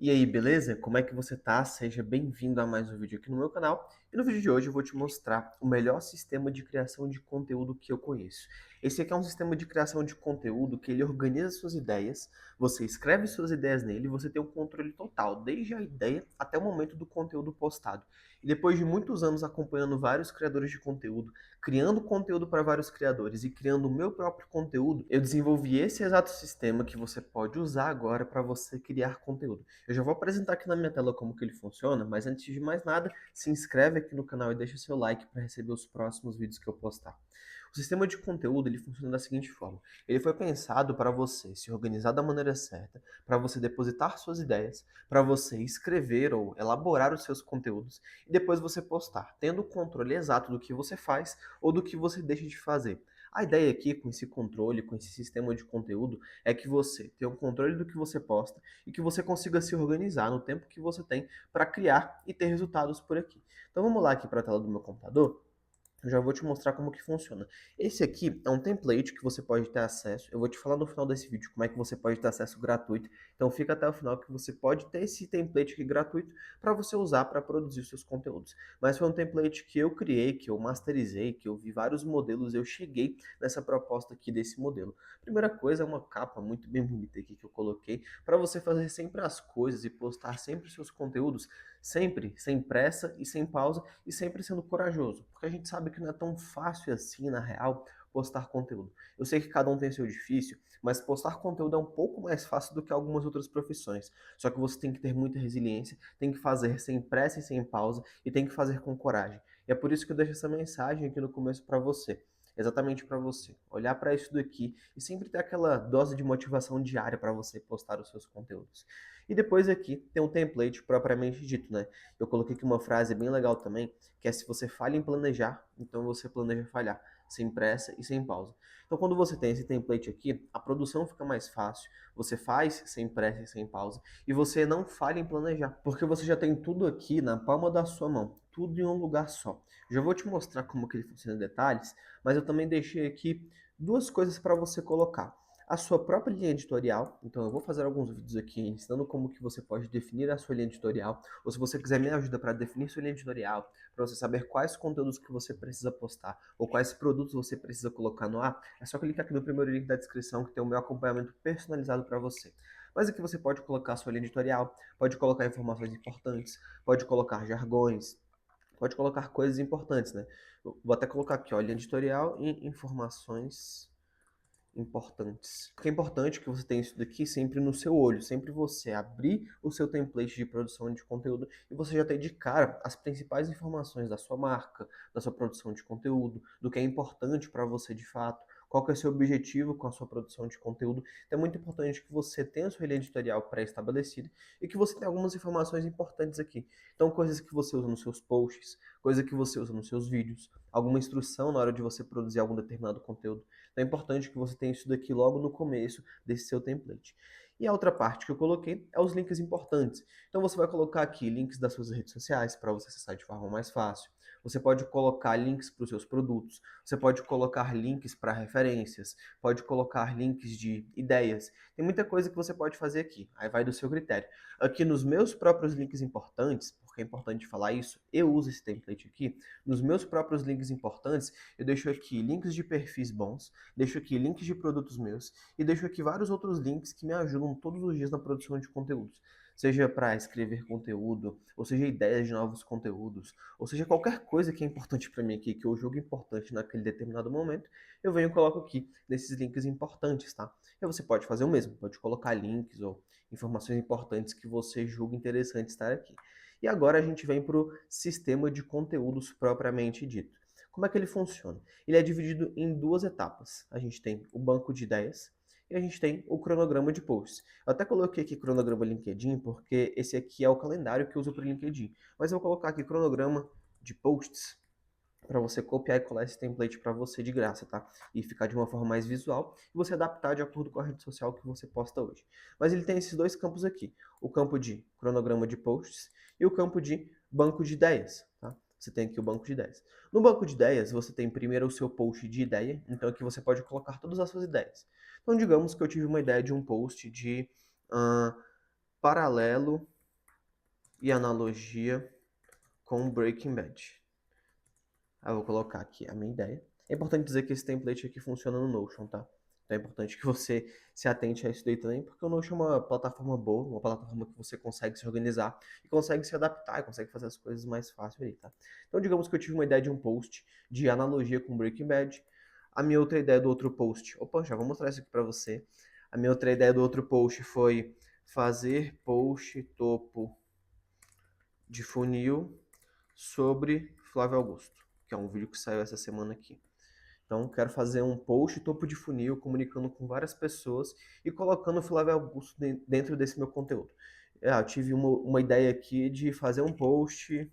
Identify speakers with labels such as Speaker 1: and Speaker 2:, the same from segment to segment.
Speaker 1: E aí, beleza? Como é que você tá? Seja bem-vindo a mais um vídeo aqui no meu canal. E no vídeo de hoje eu vou te mostrar o melhor sistema de criação de conteúdo que eu conheço. Esse aqui é um sistema de criação de conteúdo que ele organiza suas ideias, você escreve suas ideias nele e você tem um controle total, desde a ideia até o momento do conteúdo postado. E depois de muitos anos acompanhando vários criadores de conteúdo, criando conteúdo para vários criadores e criando o meu próprio conteúdo, eu desenvolvi esse exato sistema que você pode usar agora para você criar conteúdo. Eu já vou apresentar aqui na minha tela como que ele funciona, mas antes de mais nada, se inscreve aqui no canal e deixa seu like para receber os próximos vídeos que eu postar. O sistema de conteúdo ele funciona da seguinte forma: ele foi pensado para você se organizar da maneira certa, para você depositar suas ideias, para você escrever ou elaborar os seus conteúdos e depois você postar, tendo o controle exato do que você faz ou do que você deixa de fazer. A ideia aqui com esse controle, com esse sistema de conteúdo, é que você tenha o controle do que você posta e que você consiga se organizar no tempo que você tem para criar e ter resultados por aqui. Então vamos lá aqui para a tela do meu computador. Eu já vou te mostrar como que funciona. Esse aqui é um template que você pode ter acesso. Eu vou te falar no final desse vídeo como é que você pode ter acesso gratuito. Então fica até o final que você pode ter esse template aqui gratuito para você usar para produzir os seus conteúdos. Mas foi um template que eu criei, que eu masterizei, que eu vi vários modelos, eu cheguei nessa proposta aqui desse modelo. Primeira coisa é uma capa muito bem bonita aqui que eu coloquei para você fazer sempre as coisas e postar sempre os seus conteúdos, sempre sem pressa e sem pausa e sempre sendo corajoso, porque a gente sabe que não é tão fácil assim, na real, postar conteúdo. Eu sei que cada um tem seu difícil, mas postar conteúdo é um pouco mais fácil do que algumas outras profissões. Só que você tem que ter muita resiliência, tem que fazer sem pressa e sem pausa e tem que fazer com coragem. E é por isso que eu deixo essa mensagem aqui no começo para você. Exatamente para você. Olhar para isso daqui e sempre ter aquela dose de motivação diária para você postar os seus conteúdos. E depois aqui tem um template propriamente dito, né? Eu coloquei aqui uma frase bem legal também, que é: se você falha em planejar, então você planeja falhar, sem pressa e sem pausa. Então quando você tem esse template aqui, a produção fica mais fácil, você faz sem pressa e sem pausa, e você não falha em planejar, porque você já tem tudo aqui na palma da sua mão, tudo em um lugar só. Já vou te mostrar como que ele funciona em detalhes, mas eu também deixei aqui duas coisas para você colocar: a sua própria linha editorial. Então eu vou fazer alguns vídeos aqui ensinando como que você pode definir a sua linha editorial, ou se você quiser me ajuda para definir sua linha editorial, para você saber quais conteúdos que você precisa postar, ou quais produtos você precisa colocar no ar, é só clicar aqui no primeiro link da descrição que tem o meu acompanhamento personalizado para você. Mas aqui você pode colocar a sua linha editorial, pode colocar informações importantes, pode colocar jargões, pode colocar coisas importantes, né? Eu vou até colocar aqui, ó, linha editorial e informações importantes. Porque é importante que você tenha isso daqui sempre no seu olho, sempre você abrir o seu template de produção de conteúdo e você já ter de cara as principais informações da sua marca, da sua produção de conteúdo, do que é importante para você de fato, qual que é o seu objetivo com a sua produção de conteúdo. Então é muito importante que você tenha a sua linha editorial pré-estabelecida e que você tenha algumas informações importantes aqui. Então coisas que você usa nos seus posts, coisas que você usa nos seus vídeos, alguma instrução na hora de você produzir algum determinado conteúdo. Então é importante que você tenha isso daqui logo no começo desse seu template. E a outra parte que eu coloquei é os links importantes. Então você vai colocar aqui links das suas redes sociais para você acessar de forma mais fácil. Você pode colocar links para os seus produtos. Você pode colocar links para referências. Pode colocar links de ideias. Tem muita coisa que você pode fazer aqui. Aí vai do seu critério. Aqui nos meus próprios links importantes, porque é importante falar isso, eu uso esse template aqui. Nos meus próprios links importantes, eu deixo aqui links de perfis bons, deixo aqui links de produtos meus e deixo aqui vários outros links que me ajudam todos os dias na produção de conteúdos. Seja para escrever conteúdo, ou seja ideias de novos conteúdos, ou seja qualquer coisa que é importante para mim aqui, que eu julgo importante naquele determinado momento, eu venho e coloco aqui nesses links importantes, tá? E você pode fazer o mesmo, pode colocar links ou informações importantes que você julga interessante estar aqui. E agora a gente vem para o sistema de conteúdos propriamente dito. Como é que ele funciona? Ele é dividido em duas etapas. A gente tem o banco de ideias e a gente tem o cronograma de posts. Eu até coloquei aqui cronograma LinkedIn porque esse aqui é o calendário que eu uso para o LinkedIn. Mas eu vou colocar aqui cronograma de posts para você copiar e colar esse template para você de graça, tá? E ficar de uma forma mais visual e você adaptar de acordo com a rede social que você posta hoje. Mas ele tem esses dois campos aqui: o campo de cronograma de posts e o campo de banco de ideias, tá? Você tem aqui o banco de ideias. No banco de ideias, você tem primeiro o seu post de ideia, então aqui você pode colocar todas as suas ideias. Então, digamos que eu tive uma ideia de um post de paralelo e analogia com Breaking Bad. Eu vou colocar aqui a minha ideia. É importante dizer que esse template aqui funciona no Notion, tá? Então é importante que você se atente a isso daí também, porque o Notion é uma plataforma boa, uma plataforma que você consegue se organizar e consegue se adaptar e consegue fazer as coisas mais fácil aí, tá? Então digamos que eu tive uma ideia de um post de analogia com Breaking Bad. A minha outra ideia do outro post... Opa, já vou mostrar isso aqui pra você. A minha outra ideia do outro post foi fazer post topo de funil sobre Flávio Augusto, que é um vídeo que saiu essa semana aqui. Então, quero fazer um post topo de funil comunicando com várias pessoas e colocando o Flávio Augusto dentro desse meu conteúdo. Eu tive uma ideia aqui de fazer um post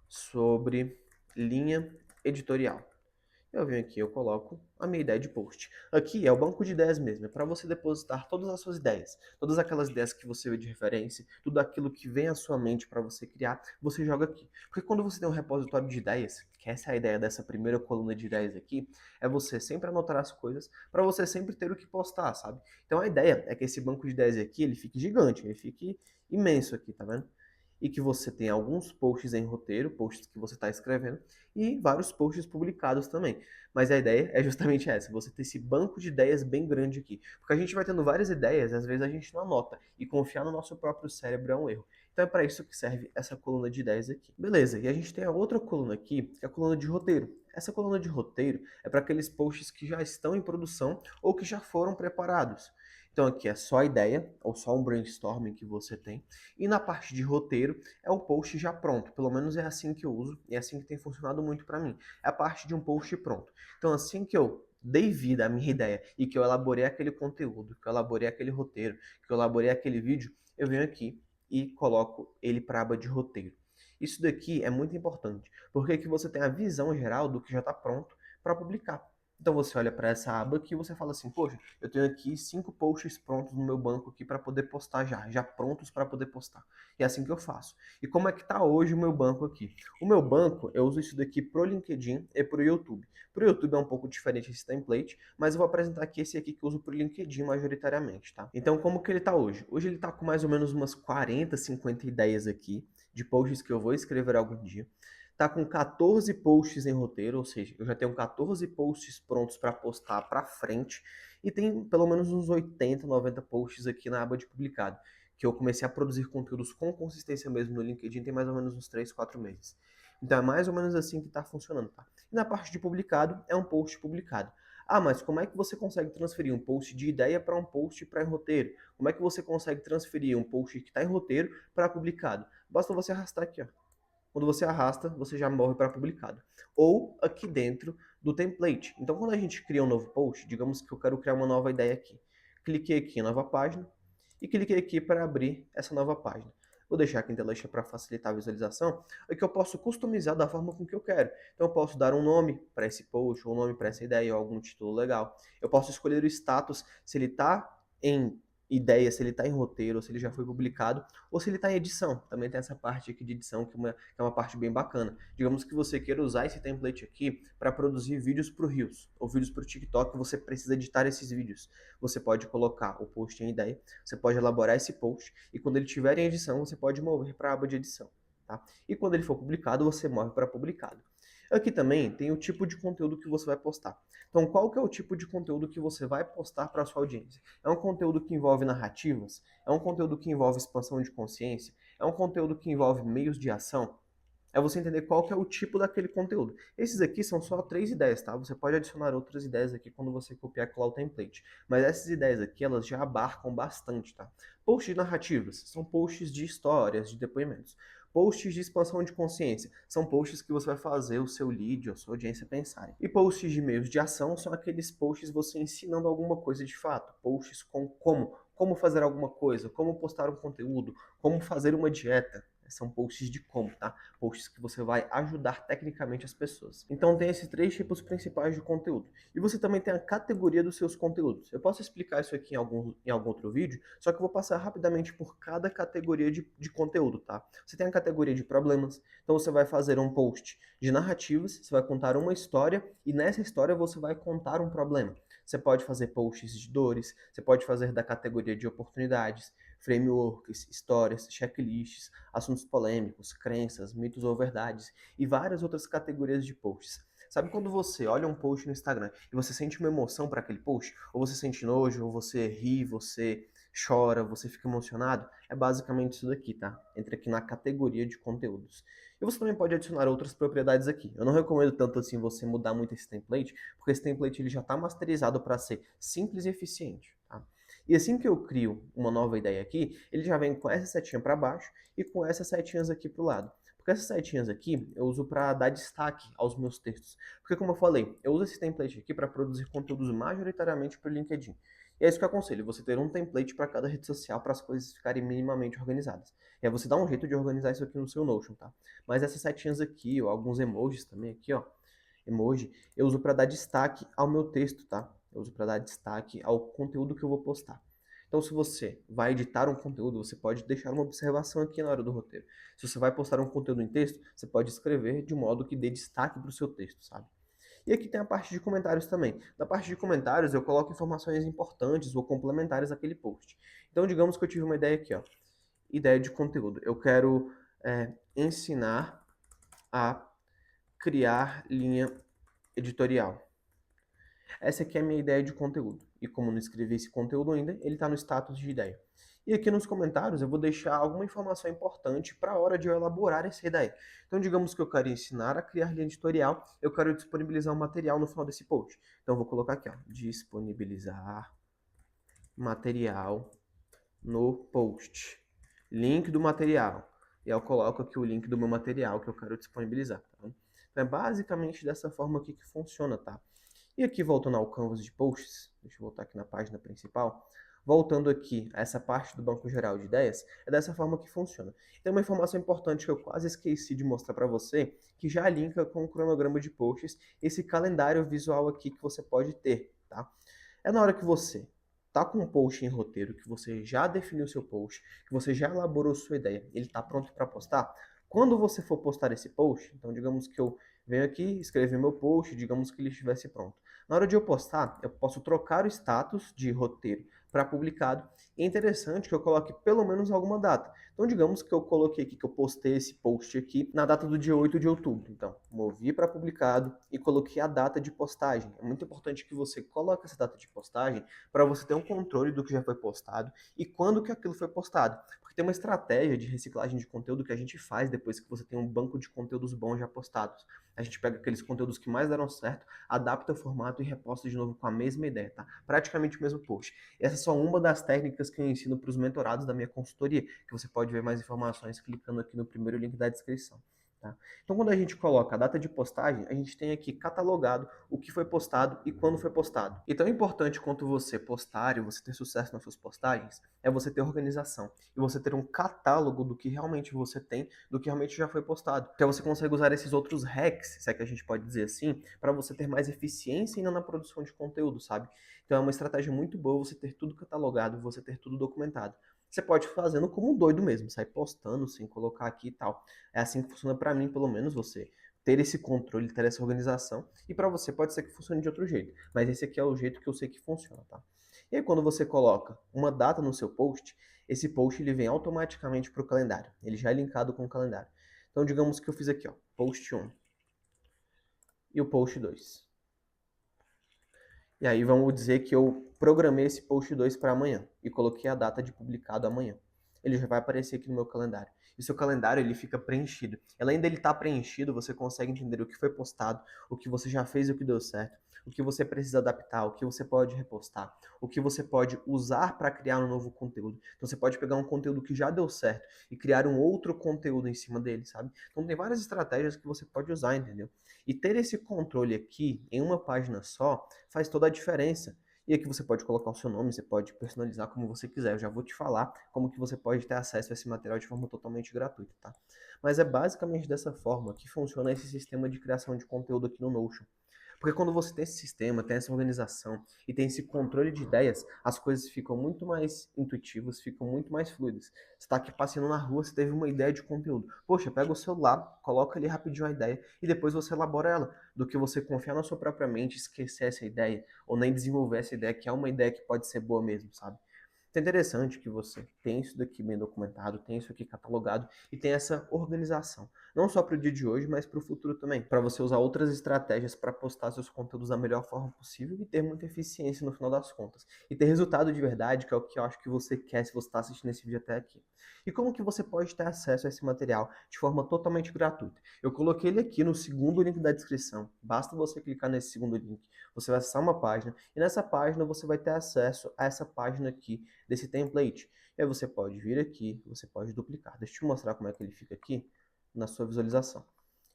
Speaker 1: sobre linha editorial. Eu venho aqui, eu coloco a minha ideia de post. Aqui é o banco de ideias mesmo, é para você depositar todas as suas ideias, todas aquelas ideias que você vê de referência, tudo aquilo que vem à sua mente para você criar, você joga aqui. Porque quando você tem um repositório de ideias, que essa é a ideia dessa primeira coluna de ideias aqui, é você sempre anotar as coisas para você sempre ter o que postar, sabe? Então a ideia é que esse banco de ideias aqui, ele fique gigante, ele fique imenso aqui, tá vendo? E que você tenha alguns posts em roteiro, posts que você está escrevendo, e vários posts publicados também. Mas a ideia é justamente essa, você ter esse banco de ideias bem grande aqui. Porque a gente vai tendo várias ideias e às vezes a gente não anota. E confiar no nosso próprio cérebro é um erro. Então é para isso que serve essa coluna de ideias aqui. Beleza, e a gente tem a outra coluna aqui, que é a coluna de roteiro. Essa coluna de roteiro é para aqueles posts que já estão em produção ou que já foram preparados. Então aqui é só a ideia, ou só um brainstorming que você tem. E na parte de roteiro é o post já pronto. Pelo menos é assim que eu uso e é assim que tem funcionado muito para mim. É a parte de um post pronto. Então assim que eu dei vida à minha ideia e que eu elaborei aquele conteúdo, que eu elaborei aquele roteiro, que eu elaborei aquele vídeo, eu venho aqui e coloco ele para a aba de roteiro. Isso daqui é muito importante, porque aqui você tem a visão geral do que já está pronto para publicar. Então você olha para essa aba aqui e você fala assim, poxa, eu tenho aqui 5 posts prontos no meu banco aqui para poder postar já prontos para poder postar. E é assim que eu faço. E como é que está hoje o meu banco aqui? O meu banco, eu uso isso daqui pro LinkedIn e pro YouTube. Pro YouTube é um pouco diferente esse template, mas eu vou apresentar aqui esse aqui que eu uso pro LinkedIn majoritariamente, tá? Então como que ele está hoje? Hoje ele está com mais ou menos umas 40, 50 ideias aqui de posts que eu vou escrever algum dia. Tá com 14 posts em roteiro, ou seja, eu já tenho 14 posts prontos para postar para frente e tem pelo menos uns 80, 90 posts aqui na aba de publicado, que eu comecei a produzir conteúdos com consistência mesmo no LinkedIn tem mais ou menos uns 3, 4 meses. Então é mais ou menos assim que está funcionando, tá? E na parte de publicado, é um post publicado. Ah, mas como é que você consegue transferir um post de ideia para um post para roteiro? Como é que você consegue transferir um post que está em roteiro para publicado? Basta você arrastar aqui, ó. Quando você arrasta, você já morre para publicado. Ou aqui dentro do template. Então, quando a gente cria um novo post, digamos que eu quero criar uma nova ideia aqui. Cliquei aqui em nova página e cliquei aqui para abrir essa nova página. Vou deixar aqui em tela para facilitar a visualização. Aqui eu posso customizar da forma com que eu quero. Então eu posso dar um nome para esse post, ou um nome para essa ideia, ou algum título legal. Eu posso escolher o status, se ele está em ideia, se ele está em roteiro, ou se ele já foi publicado, ou se ele está em edição. Também tem essa parte aqui de edição, que é uma parte bem bacana. Digamos que você queira usar esse template aqui para produzir vídeos para o Reels, ou vídeos para o TikTok, você precisa editar esses vídeos. Você pode colocar o post em ideia, você pode elaborar esse post, e quando ele estiver em edição, você pode mover para a aba de edição. Tá? E quando ele for publicado, você move para publicado. Aqui também tem o tipo de conteúdo que você vai postar. Então, qual que é o tipo de conteúdo que você vai postar para a sua audiência? É um conteúdo que envolve narrativas? É um conteúdo que envolve expansão de consciência? É um conteúdo que envolve meios de ação? É você entender qual que é o tipo daquele conteúdo. Esses aqui são só 3 ideias, tá? Você pode adicionar outras ideias aqui quando você copiar e colar o template. Mas essas ideias aqui, elas já abarcam bastante, tá? Posts narrativas são posts de histórias, de depoimentos. Posts de expansão de consciência são posts que você vai fazer o seu lead ou a sua audiência pensarem. E posts de meios de ação são aqueles posts você ensinando alguma coisa de fato. Posts com como fazer alguma coisa, como postar um conteúdo, como fazer uma dieta. São posts de como, tá? Posts que você vai ajudar tecnicamente as pessoas. Então tem esses 3 tipos principais de conteúdo. E você também tem a categoria dos seus conteúdos. Eu posso explicar isso aqui em algum outro vídeo, só que eu vou passar rapidamente por cada categoria de conteúdo, tá? Você tem a categoria de problemas, então você vai fazer um post de narrativas, você vai contar uma história e nessa história você vai contar um problema. Você pode fazer posts de dores, você pode fazer da categoria de oportunidades, frameworks, histórias, checklists, assuntos polêmicos, crenças, mitos ou verdades e várias outras categorias de posts. Sabe quando você olha um post no Instagram e você sente uma emoção para aquele post? Ou você sente nojo, ou você ri, você chora, você fica emocionado? É basicamente isso daqui, tá? Entra aqui na categoria de conteúdos. E você também pode adicionar outras propriedades aqui. Eu não recomendo tanto assim você mudar muito esse template, porque esse template ele já está masterizado para ser simples e eficiente, tá? E assim que eu crio uma nova ideia aqui, ele já vem com essa setinha para baixo e com essas setinhas aqui para o lado. Porque essas setinhas aqui eu uso para dar destaque aos meus textos. Porque como eu falei, eu uso esse template aqui para produzir conteúdos majoritariamente para o LinkedIn. E é isso que eu aconselho, você ter um template para cada rede social para as coisas ficarem minimamente organizadas. E aí você dá um jeito de organizar isso aqui no seu Notion, tá? Mas essas setinhas aqui, ó, alguns emojis também aqui, ó, emoji, eu uso para dar destaque ao meu texto, tá? Eu uso para dar destaque ao conteúdo que eu vou postar. Então, se você vai editar um conteúdo, você pode deixar uma observação aqui na hora do roteiro. Se você vai postar um conteúdo em texto, você pode escrever de modo que dê destaque para o seu texto, sabe? E aqui tem a parte de comentários também. Na parte de comentários, eu coloco informações importantes ou complementares àquele post. Então, digamos que eu tive uma ideia aqui, ó. Ideia de conteúdo. Eu quero ensinar a criar linha editorial. Essa aqui é a minha ideia de conteúdo. E como não escrevi esse conteúdo ainda, ele está no status de ideia. E aqui nos comentários eu vou deixar alguma informação importante para a hora de eu elaborar essa ideia. Então, digamos que eu quero ensinar a criar linha editorial, eu quero disponibilizar um material no final desse post. Então, eu vou colocar aqui, ó, disponibilizar material no post. Link do material. E eu coloco aqui o link do meu material que eu quero disponibilizar. Tá? Então, é basicamente dessa forma aqui que funciona, tá? E aqui, voltando ao canvas de posts, deixa eu voltar aqui na página principal, voltando aqui a essa parte do banco geral de ideias, é dessa forma que funciona. Tem uma informação importante que eu quase esqueci de mostrar para você, que já linka com o cronograma de posts, esse calendário visual aqui que você pode ter, tá? É na hora que você tá com um post em roteiro, que você já definiu seu post, que você já elaborou sua ideia, ele está pronto para postar. Quando você for postar esse post, então digamos que eu venho aqui, escrevi meu post, digamos que ele estivesse pronto. Na hora de eu postar, eu posso trocar o status de roteiro para publicado. E é interessante que eu coloque pelo menos alguma data. Então, digamos que eu coloquei aqui, que eu postei esse post aqui na data do dia 8 de outubro. Então, movi para publicado e coloquei a data de postagem. É muito importante que você coloque essa data de postagem para você ter um controle do que já foi postado e quando que aquilo foi postado. Porque tem uma estratégia de reciclagem de conteúdo que a gente faz depois que você tem um banco de conteúdos bons já postados. A gente pega aqueles conteúdos que mais deram certo, adapta o formato e reposta de novo com a mesma ideia, tá? Praticamente o mesmo post. Essa é só uma das técnicas que eu ensino para os mentorados da minha consultoria, que você pode ver mais informações clicando aqui no primeiro link da descrição. Tá? Então, quando a gente coloca a data de postagem, a gente tem aqui catalogado o que foi postado e quando foi postado. E tão importante quanto você postar e você ter sucesso nas suas postagens, é você ter organização e você ter um catálogo do que realmente você tem, do que realmente já foi postado. Então você consegue usar esses outros hacks, se é que a gente pode dizer assim, para você ter mais eficiência ainda na produção de conteúdo, sabe? Então é uma estratégia muito boa você ter tudo catalogado, você ter tudo documentado. Você pode ir fazendo como um doido mesmo, sair postando sem colocar aqui e tal. É assim que funciona para mim, pelo menos, você ter esse controle, ter essa organização. E para você pode ser que funcione de outro jeito, mas esse aqui é o jeito que eu sei que funciona, tá? E aí quando você coloca uma data no seu post, esse post ele vem automaticamente para o calendário. Ele já é linkado com o calendário. Então digamos que eu fiz aqui, ó, post 1 e o post 2. E aí vamos dizer que eu programei esse post 2 para amanhã e coloquei a data de publicado amanhã. Ele já vai aparecer aqui no meu calendário. E seu calendário ele fica preenchido. Além dele estar preenchido, você consegue entender o que foi postado, o que você já fez e o que deu certo, o que você precisa adaptar, o que você pode repostar, o que você pode usar para criar um novo conteúdo. Então você pode pegar um conteúdo que já deu certo e criar um outro conteúdo em cima dele, sabe? Então tem várias estratégias que você pode usar, entendeu? E ter esse controle aqui em uma página só faz toda a diferença. E aqui você pode colocar o seu nome, você pode personalizar como você quiser. Eu já vou te falar como que você pode ter acesso a esse material de forma totalmente gratuita, tá? Mas é basicamente dessa forma que funciona esse sistema de criação de conteúdo aqui no Notion. Porque quando você tem esse sistema, tem essa organização e tem esse controle de ideias, as coisas ficam muito mais intuitivas, ficam muito mais fluidas. Você está aqui passeando na rua, você teve uma ideia de conteúdo. Poxa, pega o celular, coloca ali rapidinho a ideia e depois você elabora ela. Do que você confiar na sua própria mente, esquecer essa ideia ou nem desenvolver essa ideia, que é uma ideia que pode ser boa mesmo, sabe? Então é interessante que você tem isso daqui bem documentado, tem isso aqui catalogado e tem essa organização. Não só para o dia de hoje, mas para o futuro também. Para você usar outras estratégias para postar seus conteúdos da melhor forma possível e ter muita eficiência no final das contas. E ter resultado de verdade, que é o que eu acho que você quer se você está assistindo esse vídeo até aqui. E como que você pode ter acesso a esse material de forma totalmente gratuita? Eu coloquei ele aqui no segundo link da descrição. Basta você clicar nesse segundo link. Você vai acessar uma página e nessa página você vai ter acesso a essa página aqui desse template. E aí você pode vir aqui, você pode duplicar. Deixa eu te mostrar como é que ele fica aqui na sua visualização.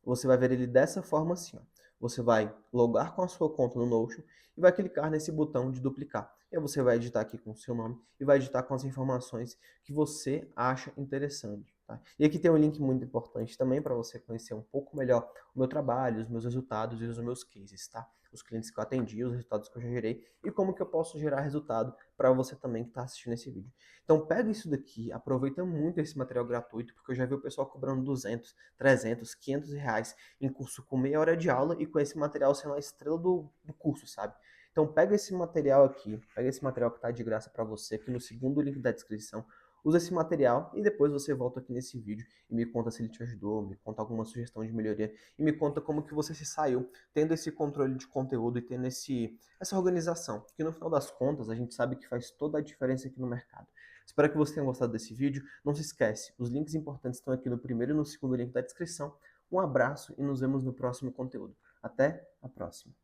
Speaker 1: Você vai ver ele dessa forma assim, ó. Você vai logar com a sua conta no Notion e vai clicar nesse botão de duplicar. E aí você vai editar aqui com o seu nome e vai editar com as informações que você acha interessante. Tá? E aqui tem um link muito importante também para você conhecer um pouco melhor o meu trabalho, os meus resultados e os meus cases, tá? Os clientes que eu atendi, os resultados que eu já gerei e como que eu posso gerar resultado para você também que está assistindo esse vídeo. Então pega isso daqui, aproveita muito esse material gratuito, porque eu já vi o pessoal cobrando 200, 300, 500 reais em curso com meia hora de aula e com esse material sendo a estrela do curso, sabe? Então pega esse material aqui, pega esse material que está de graça para você aqui no segundo link da descrição, usa esse material e depois você volta aqui nesse vídeo e me conta se ele te ajudou, me conta alguma sugestão de melhoria e me conta como que você se saiu tendo esse controle de conteúdo e tendo essa organização, que no final das contas a gente sabe que faz toda a diferença aqui no mercado. Espero que você tenha gostado desse vídeo. Não se esquece, os links importantes estão aqui no primeiro e no segundo link da descrição. Um abraço e nos vemos no próximo conteúdo. Até a próxima!